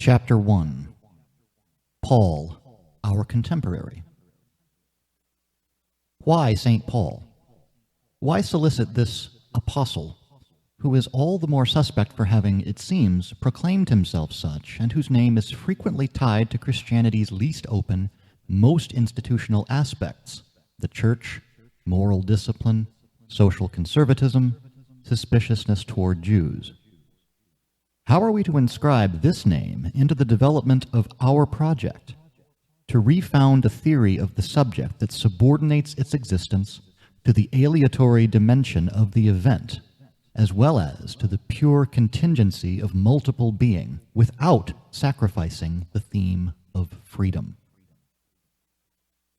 Chapter 1. Paul, our contemporary. Why St. Paul? Why solicit this apostle, who is all the more suspect for having, it seems, proclaimed himself such, and whose name is frequently tied to Christianity's least open, most institutional aspects: the church, moral discipline, social conservatism, suspiciousness toward Jews? How are we to inscribe this name into the development of our project, to refound a theory of the subject that subordinates its existence to the aleatory dimension of the event, as well as to the pure contingency of multiple being, without sacrificing the theme of freedom?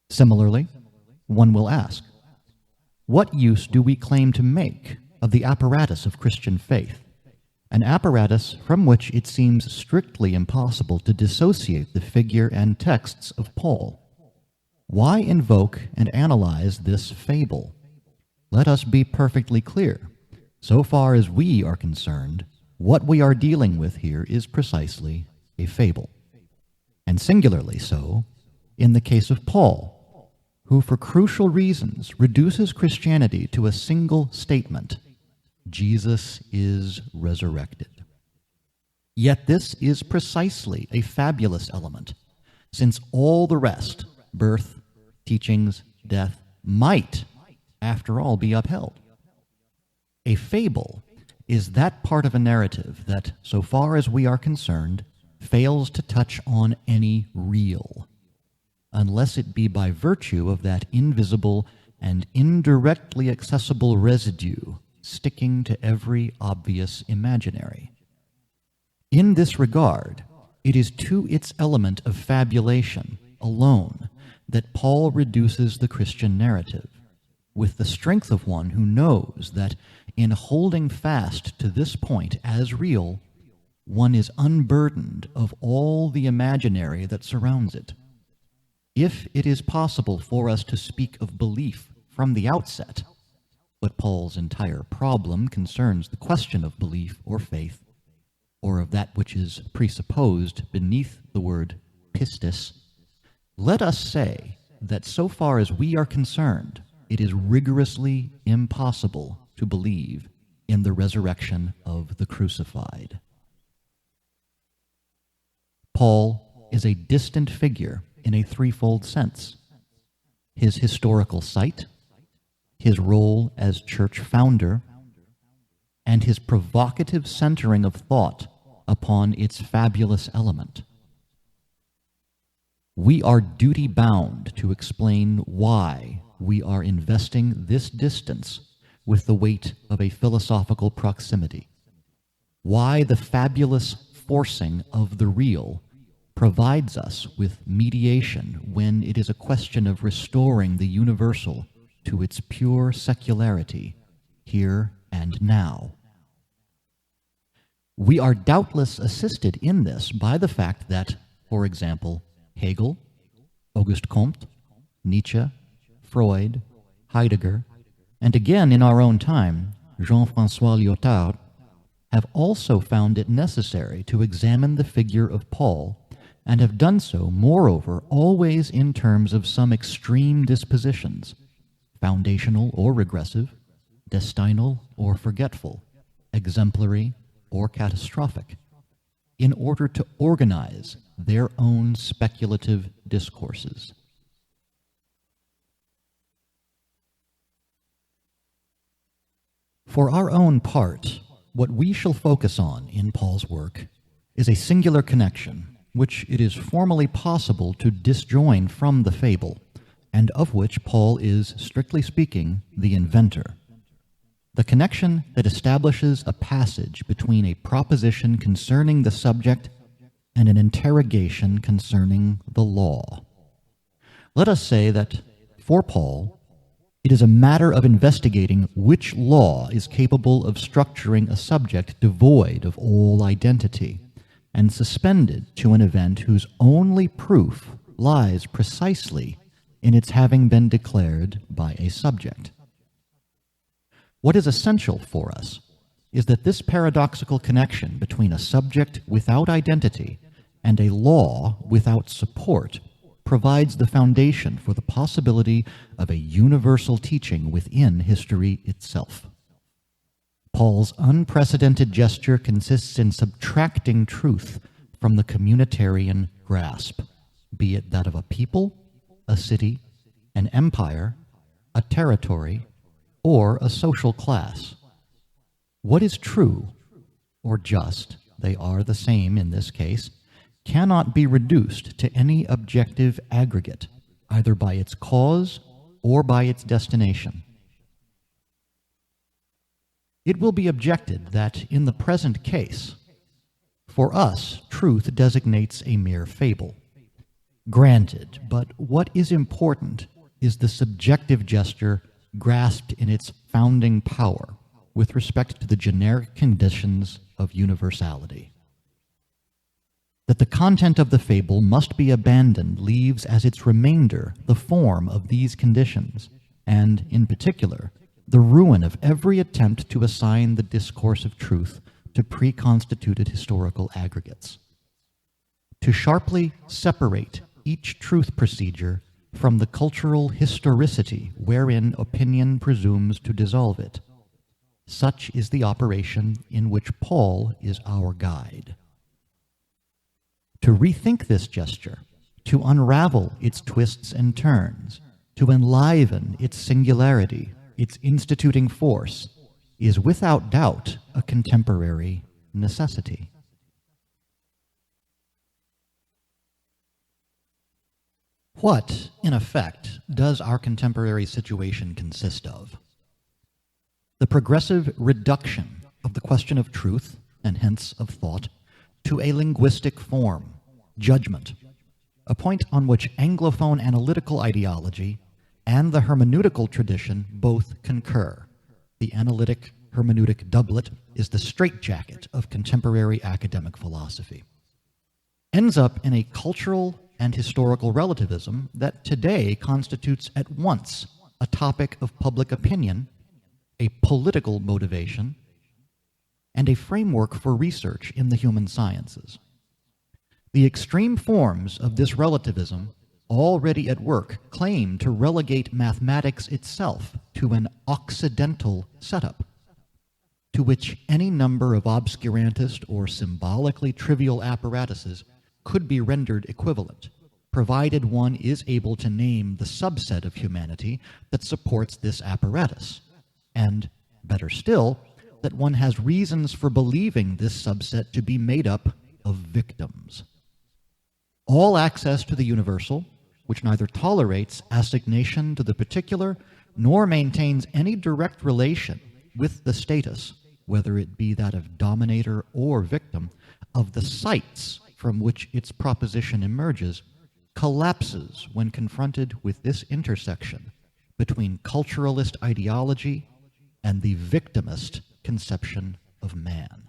Similarly, one will ask, what use do we claim to make of the apparatus of Christian faith, an apparatus from which it seems strictly impossible to dissociate the figure and texts of Paul? Why invoke and analyze this fable? Let us be perfectly clear. So far as we are concerned, what we are dealing with here is precisely a fable. And singularly so in the case of Paul, who for crucial reasons reduces Christianity to a single statement: Jesus is resurrected. Yet this is precisely a fabulous element, since all the rest, birth, teachings, death, might, after all, be upheld. A fable is that part of a narrative that, so far as we are concerned, fails to touch on any real, unless it be by virtue of that invisible and indirectly accessible residue sticking to every obvious imaginary. In this regard, it is to its element of fabulation alone that Paul reduces the Christian narrative, with the strength of one who knows that in holding fast to this point as real, one is unburdened of all the imaginary that surrounds it. If it is possible for us to speak of belief from the outset, but Paul's entire problem concerns the question of belief or faith, or of that which is presupposed beneath the word pistis, let us say that so far as we are concerned, it is rigorously impossible to believe in the resurrection of the crucified. Paul is a distant figure in a threefold sense: his historical site, his role as church founder, and his provocative centering of thought upon its fabulous element. We are duty-bound to explain why we are investing this distance with the weight of a philosophical proximity, why the fabulous forcing of the real provides us with mediation when it is a question of restoring the universal to its pure secularity, here and now. We are doubtless assisted in this by the fact that, for example, Hegel, Auguste Comte, Nietzsche, Freud, Heidegger, and again in our own time, Jean-François Lyotard, have also found it necessary to examine the figure of Paul, and have done so, moreover, always in terms of some extreme dispositions, foundational or regressive, destinal or forgetful, exemplary or catastrophic, in order to organize their own speculative discourses. For our own part, what we shall focus on in Paul's work is a singular connection which it is formally possible to disjoin from the fable, and of which Paul is, strictly speaking, the inventor. The connection that establishes a passage between a proposition concerning the subject and an interrogation concerning the law. Let us say that, for Paul, it is a matter of investigating which law is capable of structuring a subject devoid of all identity, and suspended to an event whose only proof lies precisely in its having been declared by a subject. What is essential for us is that this paradoxical connection between a subject without identity and a law without support provides the foundation for the possibility of a universal teaching within history itself. Paul's unprecedented gesture consists in subtracting truth from the communitarian grasp, be it that of a people, a city, an empire, a territory, or a social class. What is true or just, they are the same in this case, cannot be reduced to any objective aggregate, either by its cause or by its destination. It will be objected that in the present case, for us, truth designates a mere fable. Granted, but what is important is the subjective gesture grasped in its founding power with respect to the generic conditions of universality. That the content of the fable must be abandoned leaves as its remainder the form of these conditions, and, in particular, the ruin of every attempt to assign the discourse of truth to pre-constituted historical aggregates. To sharply separate each truth procedure from the cultural historicity wherein opinion presumes to dissolve it. Such is the operation in which Paul is our guide. To rethink this gesture, to unravel its twists and turns, to enliven its singularity, its instituting force, is without doubt a contemporary necessity. What, in effect, does our contemporary situation consist of? The progressive reduction of the question of truth, and hence of thought, to a linguistic form, judgment, a point on which Anglophone analytical ideology and the hermeneutical tradition both concur. The analytic hermeneutic doublet is the straitjacket of contemporary academic philosophy. Ends up in a cultural and historical relativism that today constitutes at once a topic of public opinion, a political motivation, and a framework for research in the human sciences. The extreme forms of this relativism already at work claim to relegate mathematics itself to an occidental setup, to which any number of obscurantist or symbolically trivial apparatuses could be rendered equivalent, provided one is able to name the subset of humanity that supports this apparatus, and, better still, that one has reasons for believing this subset to be made up of victims. All access to the universal, which neither tolerates assignation to the particular nor maintains any direct relation with the status, whether it be that of dominator or victim, of the sites from which its proposition emerges, collapses when confronted with this intersection between culturalist ideology and the victimist conception of man.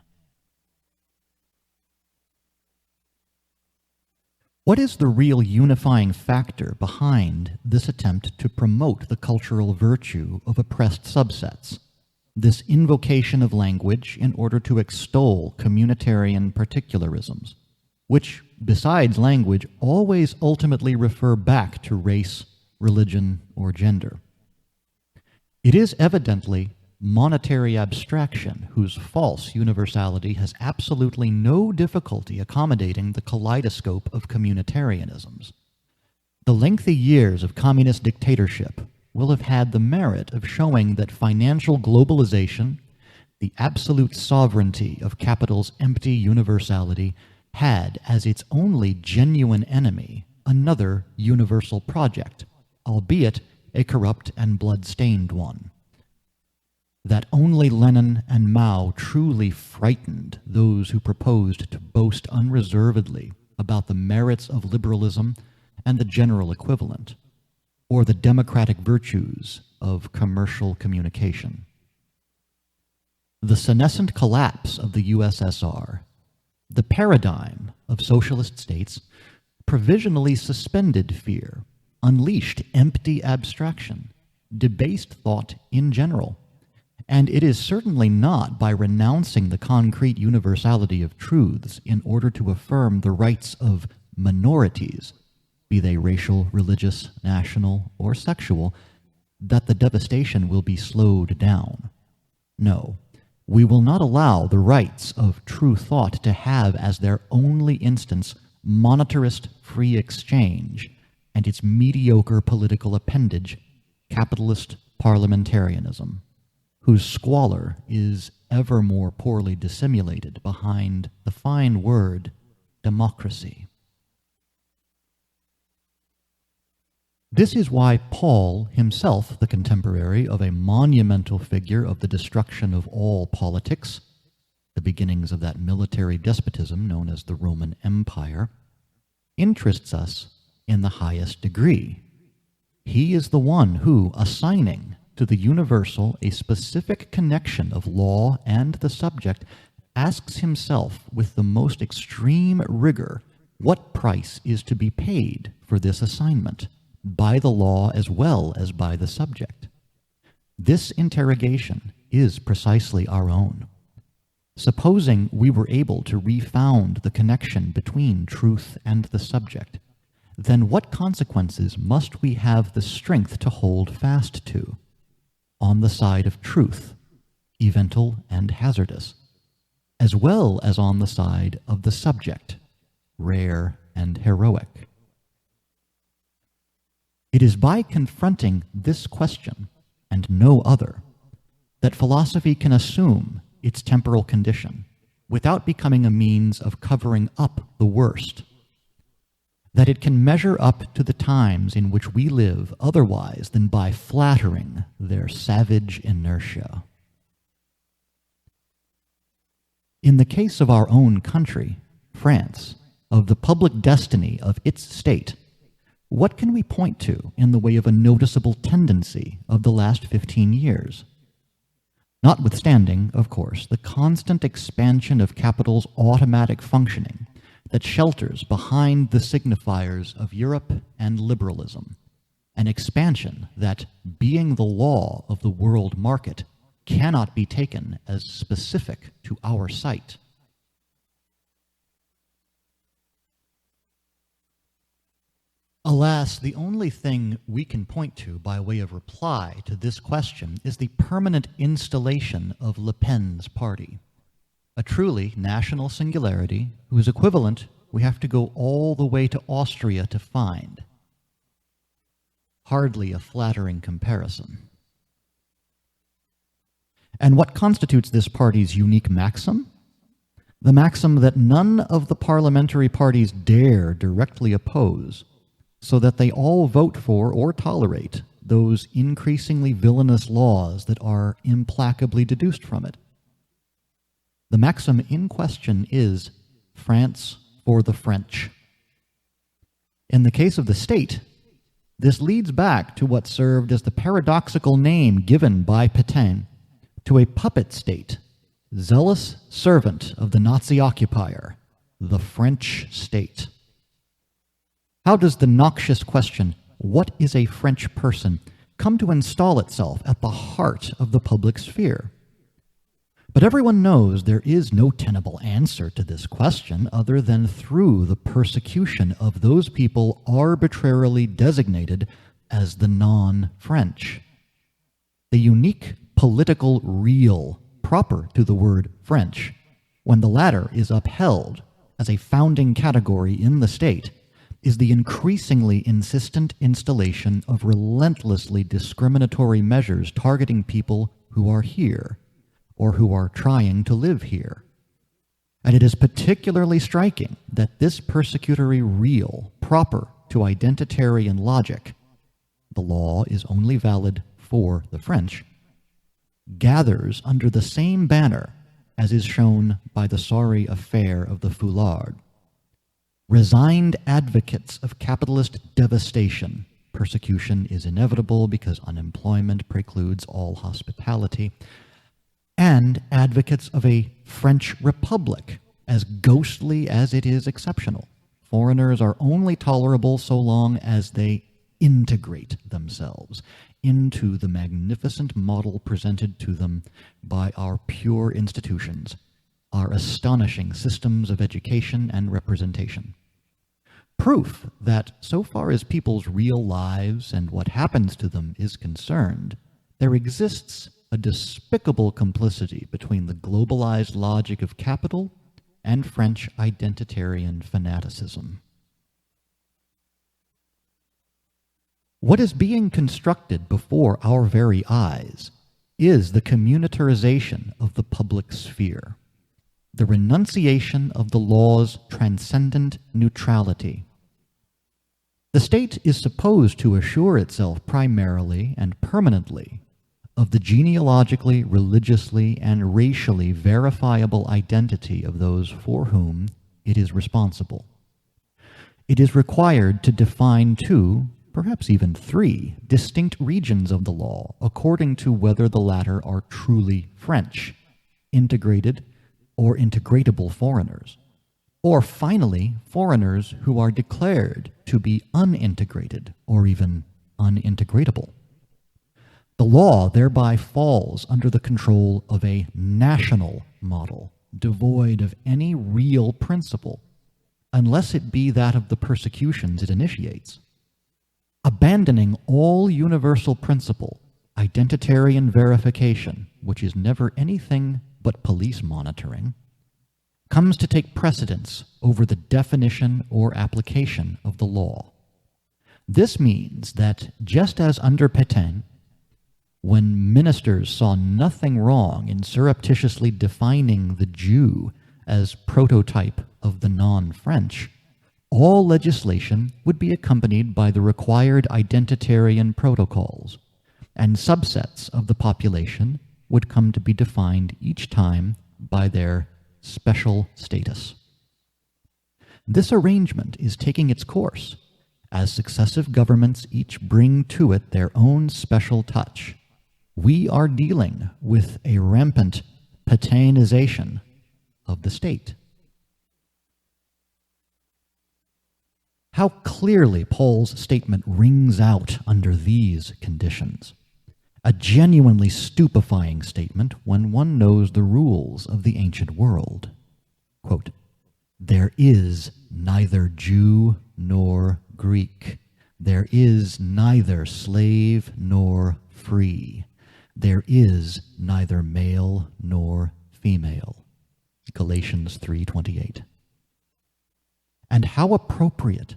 What is the real unifying factor behind this attempt to promote the cultural virtue of oppressed subsets, this invocation of language in order to extol communitarian particularisms, which, besides language, always ultimately refer back to race, religion, or gender? It is evidently monetary abstraction whose false universality has absolutely no difficulty accommodating the kaleidoscope of communitarianisms. The lengthy years of communist dictatorship will have had the merit of showing that financial globalization, the absolute sovereignty of capital's empty universality, had as its only genuine enemy another universal project, albeit a corrupt and blood-stained one. That only Lenin and Mao truly frightened those who proposed to boast unreservedly about the merits of liberalism and the general equivalent, or the democratic virtues of commercial communication. The senescent collapse of the USSR, the paradigm of socialist states, provisionally suspended fear, unleashed empty abstraction, debased thought in general, And it is certainly not by renouncing the concrete universality of truths in order to affirm the rights of minorities, be they racial, religious, national, or sexual, that the devastation will be slowed down. No, we will not allow the rights of true thought to have as their only instance monetarist free exchange and its mediocre political appendage, capitalist parliamentarianism, whose squalor is ever more poorly dissimulated behind the fine word democracy. This is why Paul, himself the contemporary of a monumental figure of the destruction of all politics, the beginnings of that military despotism known as the Roman Empire, interests us in the highest degree. He is the one who, assigning to the universal a specific connection of law and the subject, asks himself with the most extreme rigor what price is to be paid for this assignment, by the law as well as by the subject. This interrogation is precisely our own. Supposing we were able to refound the connection between truth and the subject, then what consequences must we have the strength to hold fast to? On the side of truth, eventual and hazardous, as well as on the side of the subject, rare and heroic. It is by confronting this question, and no other, that philosophy can assume its temporal condition without becoming a means of covering up the worst, that it can measure up to the times in which we live otherwise than by flattering their savage inertia. In the case of our own country, France, of the public destiny of its state, what can we point to in the way of a noticeable tendency of the last 15 years? Notwithstanding, of course, the constant expansion of capital's automatic functioning that shelters behind the signifiers of Europe and liberalism, an expansion that, being the law of the world market, cannot be taken as specific to our sight. Alas, the only thing we can point to by way of reply to this question is the permanent installation of Le Pen's party, a truly national singularity whose equivalent we have to go all the way to Austria to find. Hardly a flattering comparison. And what constitutes this party's unique maxim? The maxim that none of the parliamentary parties dare directly oppose, so that they all vote for or tolerate those increasingly villainous laws that are implacably deduced from it. The maxim in question is France for the French. In the case of the state, this leads back to what served as the paradoxical name given by Pétain to a puppet state, zealous servant of the Nazi occupier, the French state. How does the noxious question, what is a French person, come to install itself at the heart of the public sphere? But everyone knows there is no tenable answer to this question other than through the persecution of those people arbitrarily designated as the non-French. The unique political real proper to the word French, when the latter is upheld as a founding category in the state, is the increasingly insistent installation of relentlessly discriminatory measures targeting people who are here, or who are trying to live here. And it is particularly striking that this persecutory real, proper to identitarian logic, the law is only valid for the French, gathers under the same banner as is shown by the sorry affair of the foulard. Resigned advocates of capitalist devastation, persecution is inevitable because unemployment precludes all hospitality, and advocates of a French republic, as ghostly as it is exceptional. Foreigners are only tolerable so long as they integrate themselves into the magnificent model presented to them by our pure institutions, our astonishing systems of education and representation. Proof that, so far as people's real lives and what happens to them is concerned, there exists a despicable complicity between the globalized logic of capital and French identitarian fanaticism. What is being constructed before our very eyes is the communitarization of the public sphere, the renunciation of the law's transcendent neutrality. The state is supposed to assure itself primarily and permanently of the genealogically, religiously, and racially verifiable identity of those for whom it is responsible. It is required to define two, perhaps even three, distinct regions of the law according to whether the latter are truly French, integrated or integratable foreigners, or finally, foreigners who are declared to be unintegrated or even unintegratable. The law thereby falls under the control of a national model, devoid of any real principle, unless it be that of the persecutions it initiates. Abandoning all universal principle, identitarian verification, which is never anything but police monitoring, comes to take precedence over the definition or application of the law. This means that just as under Pétain, when ministers saw nothing wrong in surreptitiously defining the Jew as prototype of the non-French, all legislation would be accompanied by the required identitarian protocols, and subsets of the population would come to be defined each time by their special status. This arrangement is taking its course as successive governments each bring to it their own special touch. We are dealing with a rampant Pétainization of the state. How clearly Paul's statement rings out under these conditions. A genuinely stupefying statement when one knows the rules of the ancient world. Quote, "There is neither Jew nor Greek. There is neither slave nor free. There is neither male nor female." Galatians 3:28. And how appropriate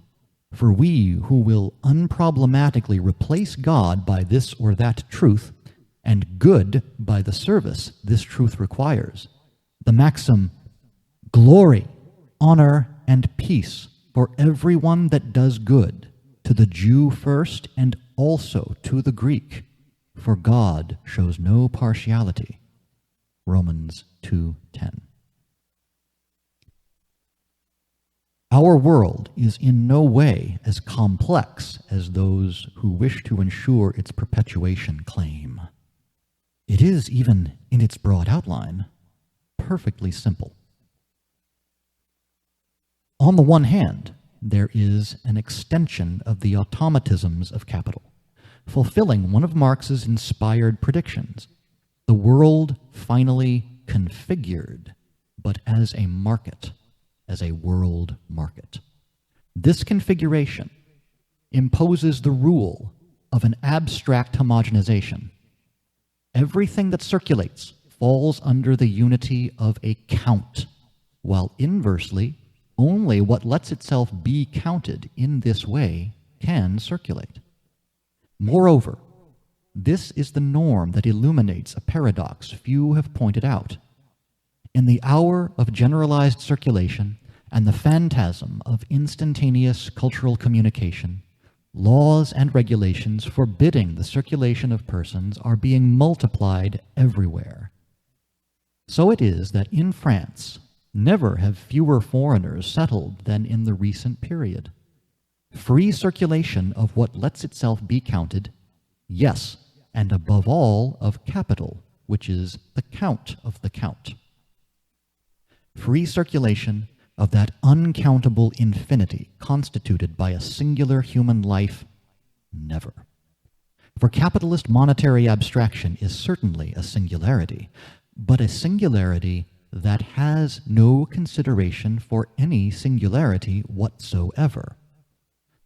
for we who will unproblematically replace God by this or that truth, and good by the service this truth requires, the maxim, "Glory, honor, and peace for everyone that does good, to the Jew first and also to the Greek, for God shows no partiality." Romans 2:10. Our world is in no way as complex as those who wish to ensure its perpetuation claim. It is, even in its broad outline, perfectly simple. On the one hand, there is an extension of the automatisms of capital, fulfilling one of Marx's inspired predictions: the world finally configured, but as a market, as a world market. This configuration imposes the rule of an abstract homogenization. Everything that circulates falls under the unity of a count, while inversely, only what lets itself be counted in this way can circulate. Moreover, this is the norm that illuminates a paradox few have pointed out. In the hour of generalized circulation and the phantasm of instantaneous cultural communication, laws and regulations forbidding the circulation of persons are being multiplied everywhere. So it is that in France, never have fewer foreigners settled than in the recent period. Free circulation of what lets itself be counted, yes, and above all of capital, which is the count of the count. Free circulation of that uncountable infinity constituted by a singular human life, never. For capitalist monetary abstraction is certainly a singularity, but a singularity that has no consideration for any singularity whatsoever.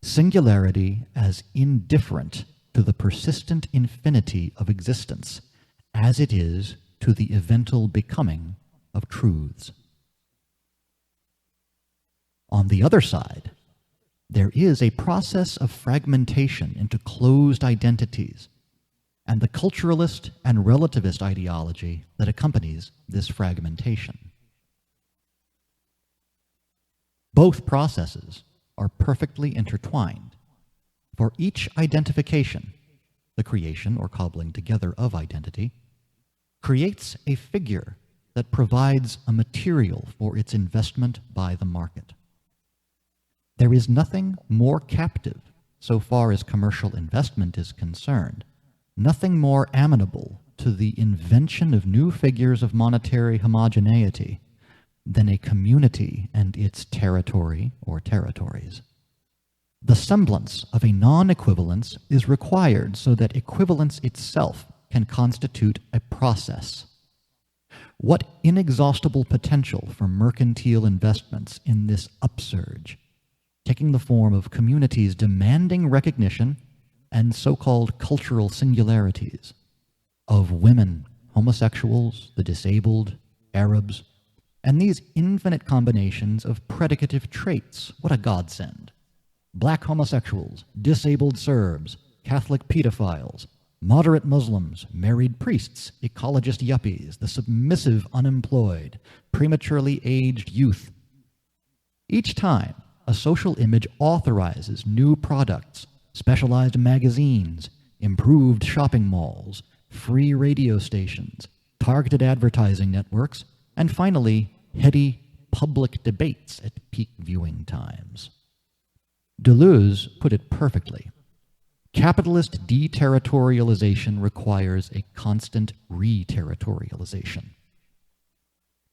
Singularity as indifferent to the persistent infinity of existence as it is to the eventual becoming of truths. On the other side, there is a process of fragmentation into closed identities, and the culturalist and relativist ideology that accompanies this fragmentation. Both processes are perfectly intertwined, for each identification, the creation or cobbling together of identity, creates a figure that provides a material for its investment by the market. There is nothing more captive, so far as commercial investment is concerned, nothing more amenable to the invention of new figures of monetary homogeneity than a community and its territory or territories. The semblance of a non-equivalence is required so that equivalence itself can constitute a process. What inexhaustible potential for mercantile investments in this upsurge, taking the form of communities demanding recognition and so-called cultural singularities of women, homosexuals, the disabled, Arabs, and these infinite combinations of predicative traits. What a godsend. Black homosexuals, disabled Serbs, Catholic pedophiles, moderate Muslims, married priests, ecologist yuppies, the submissive unemployed, prematurely aged youth. Each time, a social image authorizes new products, specialized magazines, improved shopping malls, free radio stations, targeted advertising networks, and finally, heady public debates at peak viewing times. Deleuze put it perfectly. Capitalist deterritorialization requires a constant re-territorialization.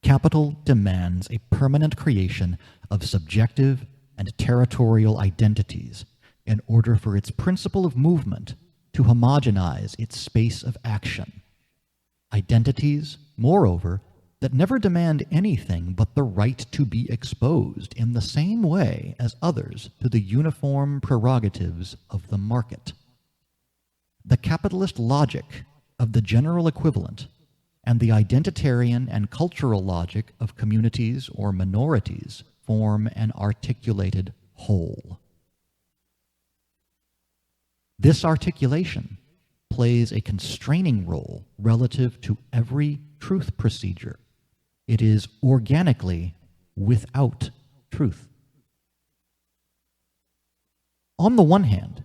Capital demands a permanent creation of subjective and territorial identities in order for its principle of movement to homogenize its space of action. Identities, moreover, that never demand anything but the right to be exposed in the same way as others to the uniform prerogatives of the market. The capitalist logic of the general equivalent and the identitarian and cultural logic of communities or minorities form an articulated whole. This articulation plays a constraining role relative to every truth procedure. It is organically without truth. On the one hand,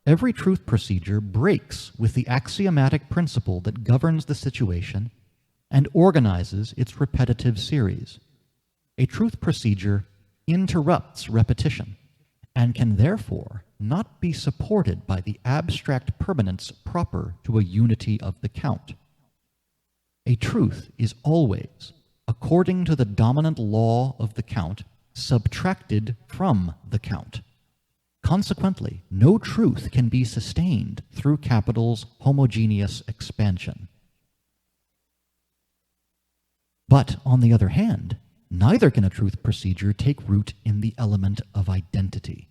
every truth procedure breaks with the axiomatic principle that governs the situation and organizes its repetitive series. A truth procedure interrupts repetition and can therefore not be supported by the abstract permanence proper to a unity of the count. A truth is always, according to the dominant law of the count, subtracted from the count. Consequently, no truth can be sustained through capital's homogeneous expansion. But, on the other hand, neither can a truth procedure take root in the element of identity.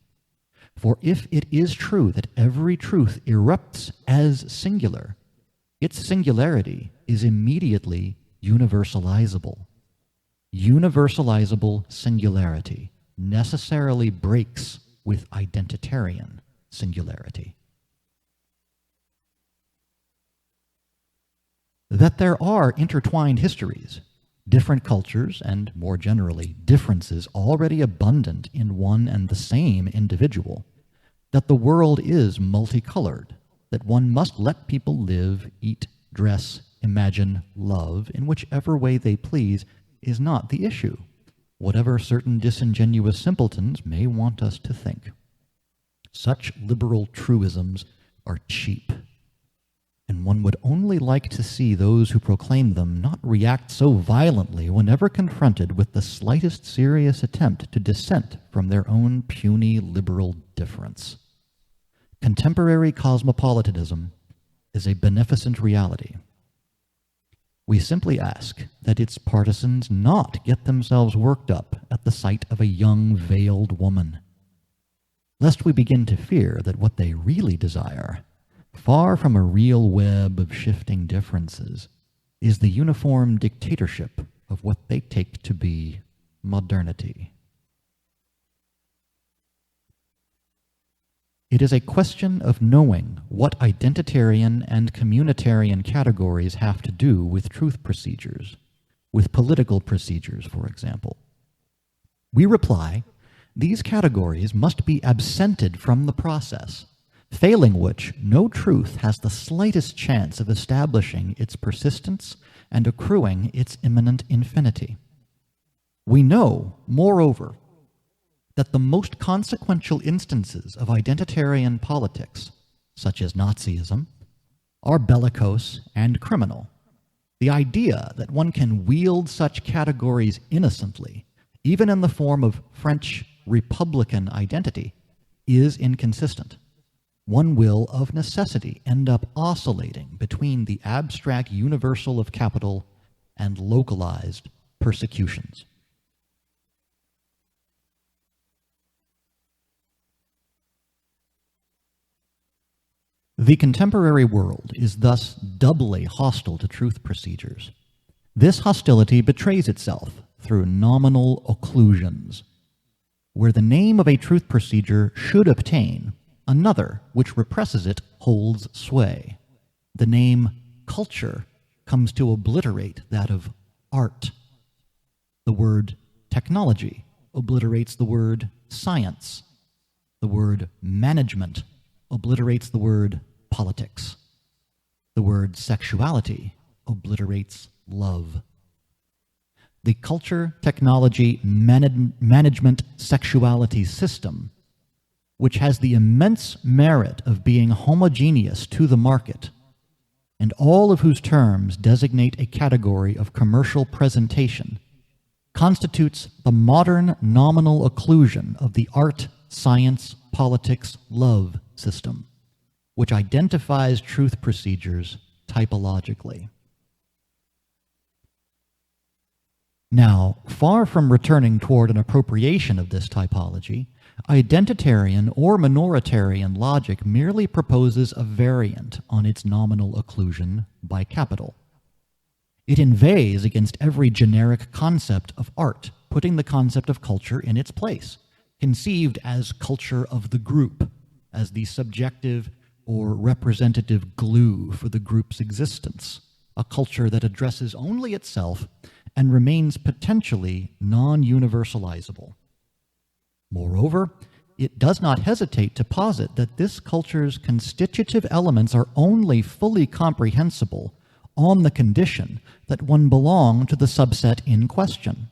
For if it is true that every truth erupts as singular, its singularity is immediately universalizable. Universalizable singularity necessarily breaks with identitarian singularity. That there are intertwined histories, different cultures, and more generally, differences already abundant in one and the same individual, that the world is multicolored, that one must let people live, eat, dress, imagine, love in whichever way they please, is not the issue, whatever certain disingenuous simpletons may want us to think. Such liberal truisms are cheap, and one would only like to see those who proclaim them not react so violently whenever confronted with the slightest serious attempt to dissent from their own puny liberal difference. contemporary cosmopolitanism is a beneficent reality. We simply ask that its partisans not get themselves worked up at the sight of a young veiled woman, lest we begin to fear that what they really desire, far from a real web of shifting differences, is the uniform dictatorship of what they take to be modernity. It is a question of knowing what identitarian and communitarian categories have to do with truth procedures, with political procedures, for example. We reply, these categories must be absented from the process, failing which no truth has the slightest chance of establishing its persistence and accruing its imminent infinity. We know, moreover, that the most consequential instances of identitarian politics, such as Nazism, are bellicose and criminal. The idea that one can wield such categories innocently, even in the form of French republican identity, is inconsistent. One will, of necessity, end up oscillating between the abstract universal of capital and localized persecutions. The contemporary world is thus doubly hostile to truth procedures. This hostility betrays itself through nominal occlusions, where the name of a truth procedure should obtain, another which represses it holds sway. The name culture comes to obliterate that of art. The word technology obliterates the word science. The word management obliterates the word politics. The word sexuality obliterates love. The culture, technology, management, sexuality system, which has the immense merit of being homogeneous to the market, and all of whose terms designate a category of commercial presentation, constitutes the modern nominal occlusion of the art, science, politics, love system, which identifies truth procedures typologically. Now, far from returning toward an appropriation of this typology, identitarian or minoritarian logic merely proposes a variant on its nominal occlusion by capital. It inveighs against every generic concept of art, putting the concept of culture in its place, conceived as culture of the group, as the subjective or representative glue for the group's existence, a culture that addresses only itself and remains potentially non-universalizable. Moreover, it does not hesitate to posit that this culture's constitutive elements are only fully comprehensible on the condition that one belong to the subset in question.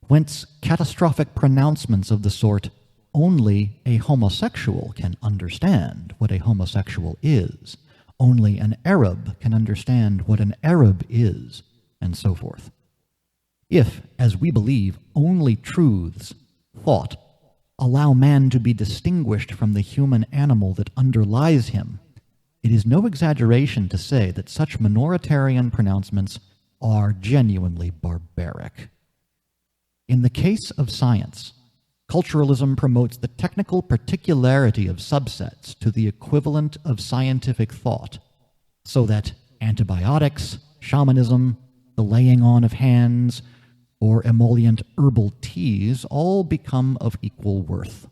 Whence catastrophic pronouncements of the sort, only a homosexual can understand what a homosexual is, only an Arab can understand what an Arab is, and so forth. If, as we believe, only truths, thought, allow man to be distinguished from the human animal that underlies him, it is no exaggeration to say that such minoritarian pronouncements are genuinely barbaric. In the case of science, culturalism promotes the technical particularity of subsets to the equivalent of scientific thought, so that antibiotics, shamanism, the laying on of hands, or emollient herbal teas all become of equal worth.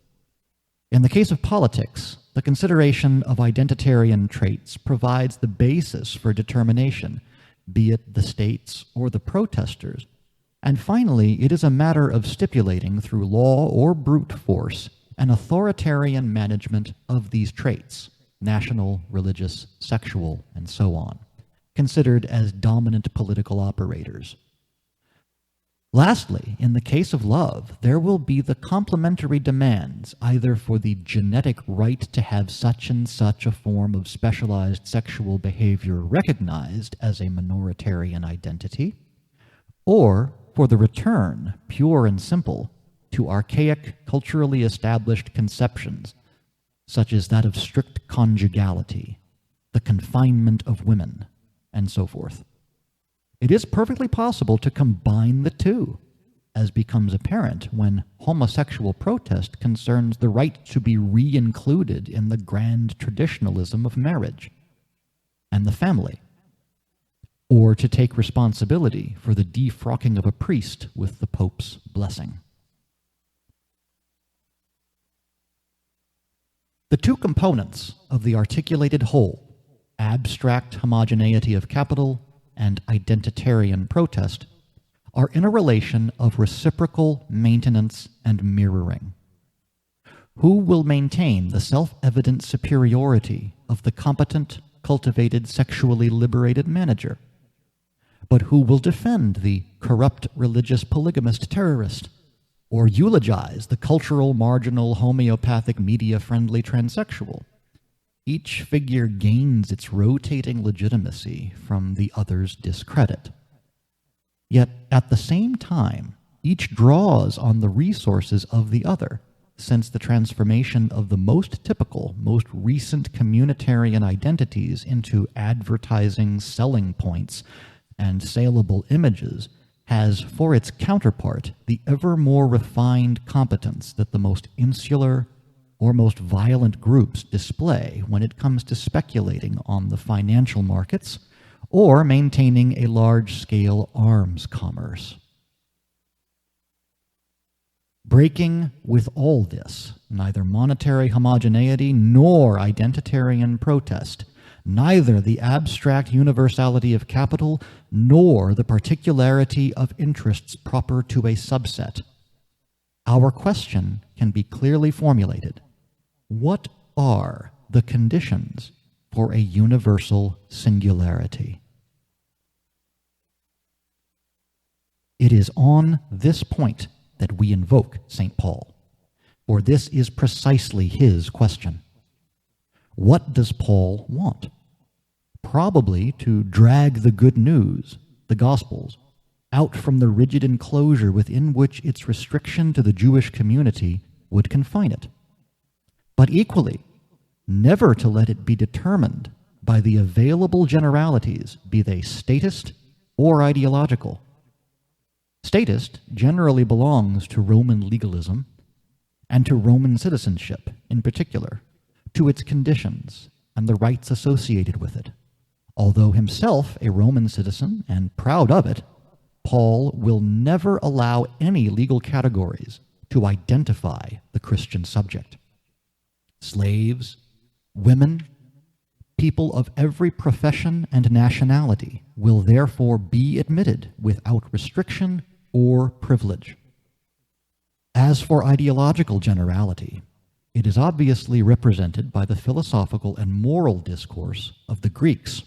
In the case of politics, the consideration of identitarian traits provides the basis for determination, be it the states or the protesters, and finally it is a matter of stipulating through law or brute force an authoritarian management of these traits, national, religious, sexual, and so on, considered as dominant political operators. Lastly, in the case of love, there will be the complementary demands either for the genetic right to have such and such a form of specialized sexual behavior recognized as a minoritarian identity, or for the return, pure and simple, to archaic, culturally established conceptions such as that of strict conjugality, the confinement of women, and so forth. It is perfectly possible to combine the two, as becomes apparent when homosexual protest concerns the right to be re-included in the grand traditionalism of marriage and the family, or to take responsibility for the defrocking of a priest with the Pope's blessing. The two components of the articulated whole, abstract homogeneity of capital and identitarian protest, are in a relation of reciprocal maintenance and mirroring. Who will maintain the self-evident superiority of the competent, cultivated, sexually liberated manager? But who will defend the corrupt religious polygamist terrorist, or eulogize the cultural, marginal, homeopathic, media-friendly transsexual? Each figure gains its rotating legitimacy from the other's discredit. Yet, at the same time, each draws on the resources of the other, since the transformation of the most typical, most recent communitarian identities into advertising selling points and saleable images has for its counterpart the ever more refined competence that the most insular or most violent groups display when it comes to speculating on the financial markets or maintaining a large-scale arms commerce. Breaking with all this, neither monetary homogeneity nor identitarian protest, neither the abstract universality of capital nor the particularity of interests proper to a subset, our question can be clearly formulated. What are the conditions for a universal singularity? It is on this point that we invoke St. Paul, for this is precisely his question. What does Paul want? Probably to drag the good news, the Gospels, out from the rigid enclosure within which its restriction to the Jewish community would confine it. But equally, never to let it be determined by the available generalities, be they statist or ideological. Statist generally belongs to Roman legalism and to Roman citizenship in particular, to its conditions and the rights associated with it. Although himself a Roman citizen and proud of it, Paul will never allow any legal categories to identify the Christian subject. Slaves, women, people of every profession and nationality will therefore be admitted without restriction or privilege. As for ideological generality, it is obviously represented by the philosophical and moral discourse of the Greeks.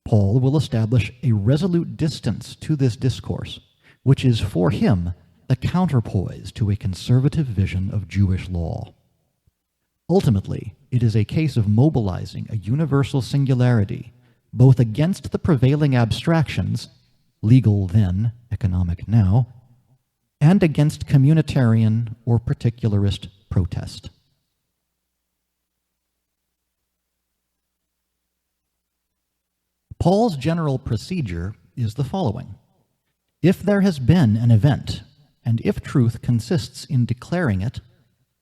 Paul will establish a resolute distance to this discourse, which is for him the counterpoise to a conservative vision of Jewish law. Ultimately, it is a case of mobilizing a universal singularity, both against the prevailing abstractions, legal then, economic now, and against communitarian or particularist protest. Paul's general procedure is the following. If there has been an event, and if truth consists in declaring it,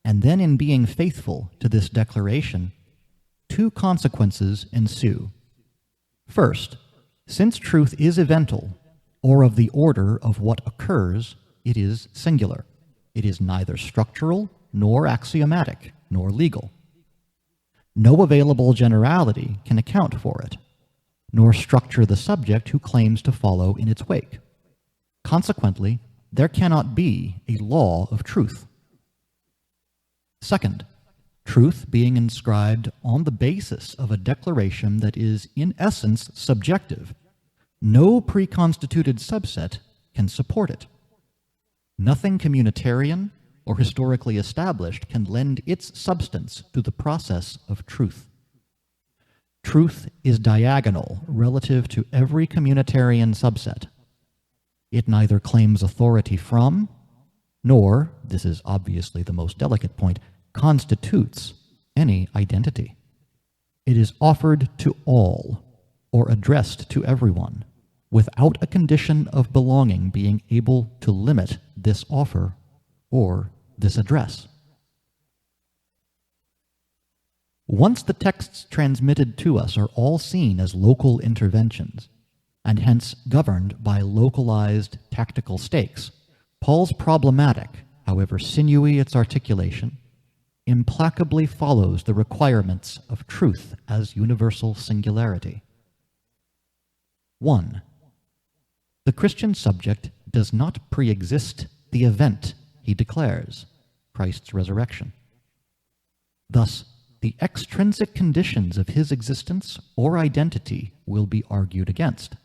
and then in being faithful to this declaration, two consequences ensue. First, since truth is evental, or of the order of what occurs, it is singular. It is neither structural, nor axiomatic, nor legal. No available generality can account for it, nor structure the subject who claims to follow in its wake. Consequently, there cannot be a law of truth. Second, truth being inscribed on the basis of a declaration that is in essence subjective, no preconstituted subset can support it. Nothing communitarian or historically established can lend its substance to the process of truth. Truth is diagonal relative to every communitarian subset. It neither claims authority from, nor, this is obviously the most delicate point, constitutes any identity. It is offered to all, or addressed to everyone, without a condition of belonging being able to limit this offer or this address. Once the texts transmitted to us are all seen as local interventions, and hence governed by localized tactical stakes, Paul's problematic, however sinewy its articulation, implacably follows the requirements of truth as universal singularity. 1. The Christian subject does not pre-exist the event he declares, Christ's resurrection. Thus, the extrinsic conditions of his existence or identity will be argued against.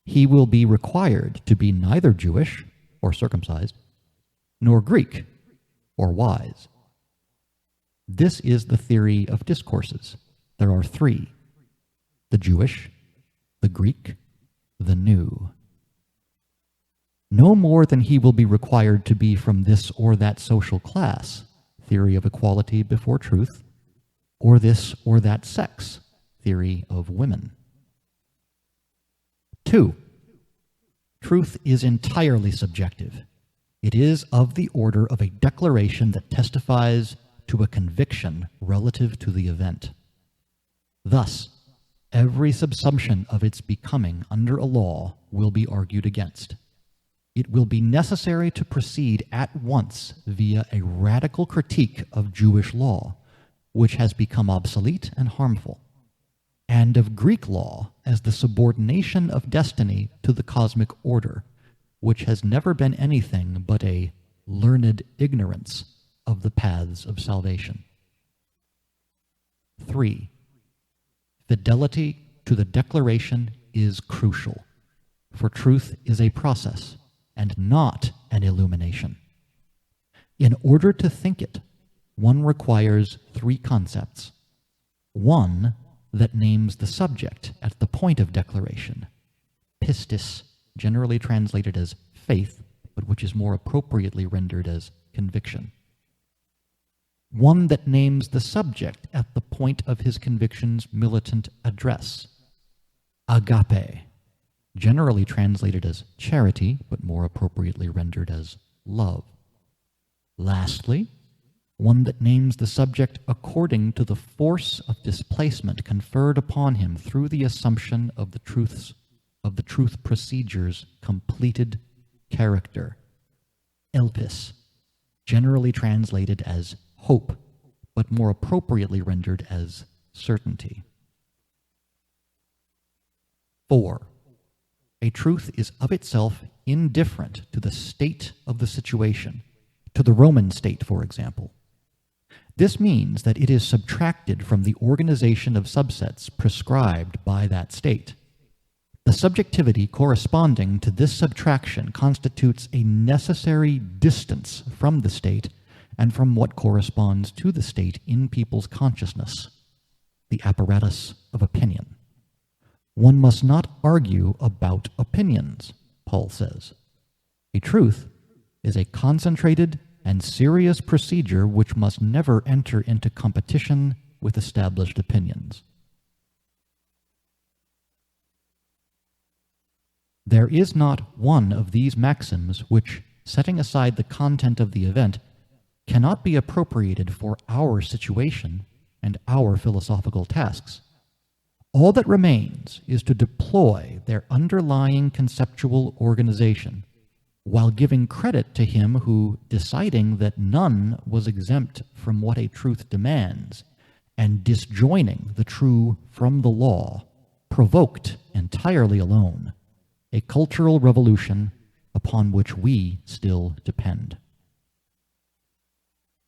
He will be required to be neither Jewish or circumcised, nor Greek or wise. This is the theory of discourses. There are three: the Jewish, the Greek, the New. No more than he will be required to be from this or that social class, theory of equality before truth, or this or that sex, theory of women. 2. Truth is entirely subjective. It is of the order of a declaration that testifies to a conviction relative to the event. Thus, every subsumption of its becoming under a law will be argued against. It will be necessary to proceed at once via a radical critique of Jewish law, which has become obsolete and harmful, and of Greek law as the subordination of destiny to the cosmic order, which has never been anything but a learned ignorance of the paths of salvation. 3. Fidelity to the declaration is crucial, for truth is a process and not an illumination. In order to think it, one requires three concepts. One that names the subject at the point of declaration, pistis, generally translated as faith, but which is more appropriately rendered as conviction. One that names the subject at the point of his conviction's militant address, agape, generally translated as charity, but more appropriately rendered as love. Lastly, one that names the subject according to the force of displacement conferred upon him through the assumption of the truth procedure's completed character, elpis, generally translated as hope, but more appropriately rendered as certainty. 4. A truth is of itself indifferent to the state of the situation, to the Roman state, for example. This means that it is subtracted from the organization of subsets prescribed by that state. The subjectivity corresponding to this subtraction constitutes a necessary distance from the state and from what corresponds to the state in people's consciousness, the apparatus of opinion. One must not argue about opinions, Paul says. A truth is a concentrated and serious procedure which must never enter into competition with established opinions. There is not one of these maxims which, setting aside the content of the event, cannot be appropriated for our situation and our philosophical tasks. All that remains is to deploy their underlying conceptual organization, while giving credit to him who, deciding that none was exempt from what a truth demands, and disjoining the true from the law, provoked entirely alone a cultural revolution upon which we still depend.